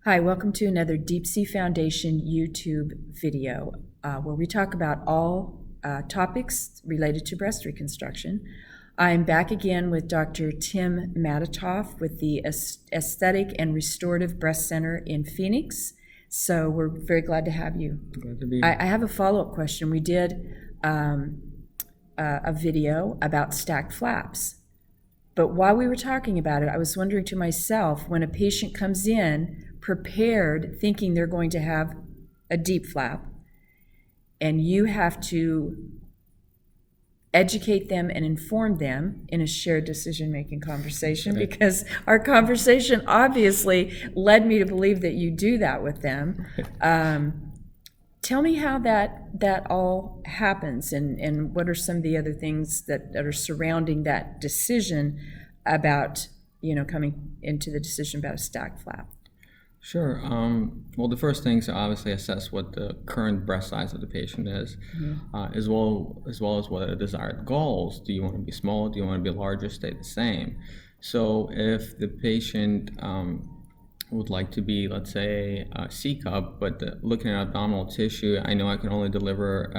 Hi, welcome to another Deep Sea Foundation YouTube video where we talk about all topics related to breast reconstruction. I'm back again with Dr. Tim Matatov with the Aesthetic and Restorative Breast Center in Phoenix. So we're very glad to have you. Glad to be here. I have a follow-up question. We did a video about stacked flaps. But while we were talking about it, I was wondering to myself, when a patient comes in prepared, thinking they're going to have a deep flap, and you have to educate them and inform them in a shared decision-making conversation, because our conversation obviously led me to believe that you do that with them. Tell me how that all happens, and what are some of the other things that are surrounding that decision about, coming into the decision about a stacked flap. Sure. Well, the first thing is to obviously assess what the current breast size of the patient is, as well as what are the desired goals. Do you want to be small? Do you want to be larger? Stay the same. So if the patient would like to be, let's say, a C cup, but looking at abdominal tissue, I know I can only deliver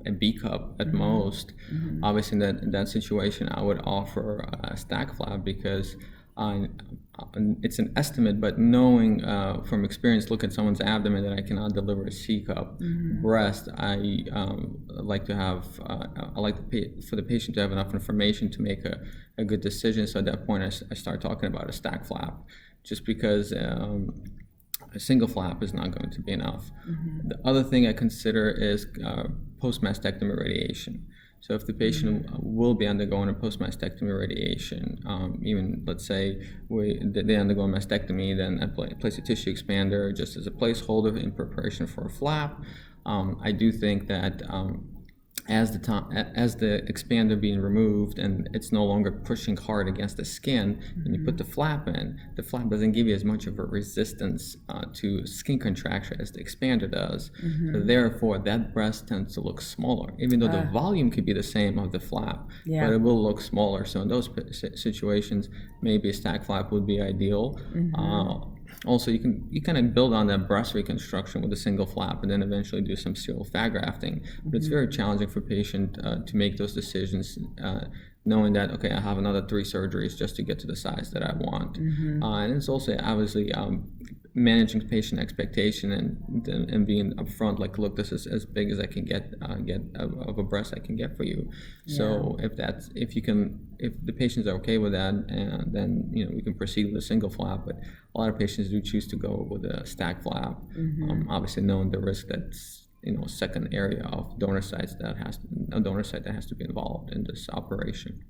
a B cup at most. Obviously, in that situation, I would offer a stack flap, because it's an estimate, but knowing from experience, look at someone's abdomen, that I cannot deliver a C cup breast, I like for the patient to have enough information to make a good decision. So at that point, I start talking about a stack flap, just because a single flap is not going to be enough. The other thing I consider is post-mastectomy radiation. So if the patient will be undergoing a post-mastectomy radiation, even let's say they undergo a mastectomy, then I place a tissue expander just as a placeholder in preparation for a flap. I do think that as the expander being removed and it's no longer pushing hard against the skin, and you put the flap in, the flap doesn't give you as much of a resistance to skin contraction as the expander does. So therefore, that breast tends to look smaller, even though the volume could be the same of the flap, but it will look smaller. So in those situations, maybe a stack flap would be ideal. Also, you kind of build on that breast reconstruction with a single flap, and then eventually do some serial fat grafting. But it's very challenging for patient to make those decisions, knowing that, okay, I have another 3 surgeries just to get to the size that I want. And it's also obviously managing patient expectation and being upfront, like, look, this is as big as I can get of a breast I can get for you. So if the patients are okay with that, then we can proceed with a single flap. But a lot of patients do choose to go with a stack flap, obviously knowing the risk that's a second area of donor site that has to be involved in this operation.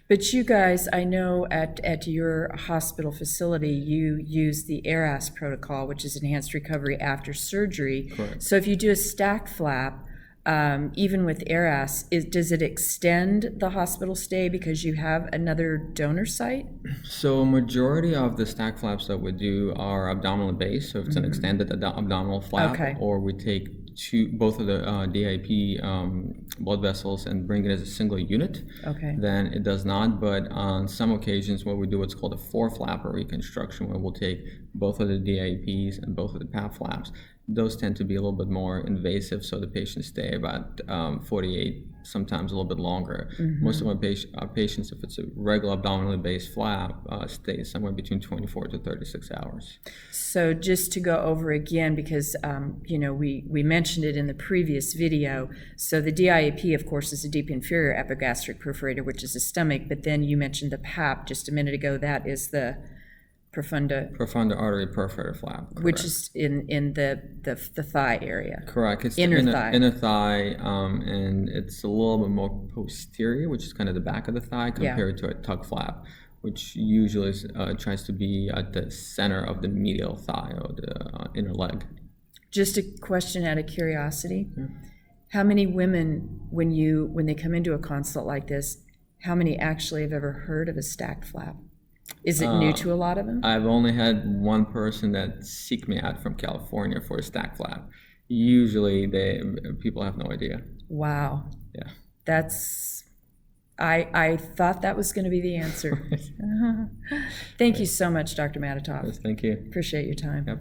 But you guys, I know at your hospital facility, you use the ERAS protocol, which is enhanced recovery after surgery. Correct. So if you do a stack flap, even with ERAS, does it extend the hospital stay because you have another donor site? So majority of the stack flaps that we do are abdominal based, so if it's an extended abdominal flap, or we take both of the DIP blood vessels and bring it as a single unit, then it does not. But on some occasions, what we do, what's called a 4-flapper reconstruction, where we'll take both of the DIPs and both of the PAP flaps. Those tend to be a little bit more invasive, so the patients stay about 48, sometimes a little bit longer. Most of our patients, if it's a regular abdominally based flap, stay somewhere between 24 to 36 hours. So just to go over again, because we mentioned it in the previous video. So the DIAP, of course, is a deep inferior epigastric perforator, which is the stomach. But then you mentioned the PAP just a minute ago. That is the profunda artery perforator flap, correct. Which is in the thigh area. Correct. It's inner thigh, and it's a little bit more posterior, which is kind of the back of the thigh, compared to a tuck flap, which usually tries to be at the center of the medial thigh or the inner leg. Just a question out of curiosity. How many women, when they come into a consult like this, how many actually have ever heard of a stacked flap? Is it new to a lot of them? I've only had one person that seeked me out from California for a stack flap. Usually people have no idea. Wow. Yeah. I thought that was going to be the answer. Thank you so much, Dr. Matatov. Yes, thank you. Appreciate your time. Yep.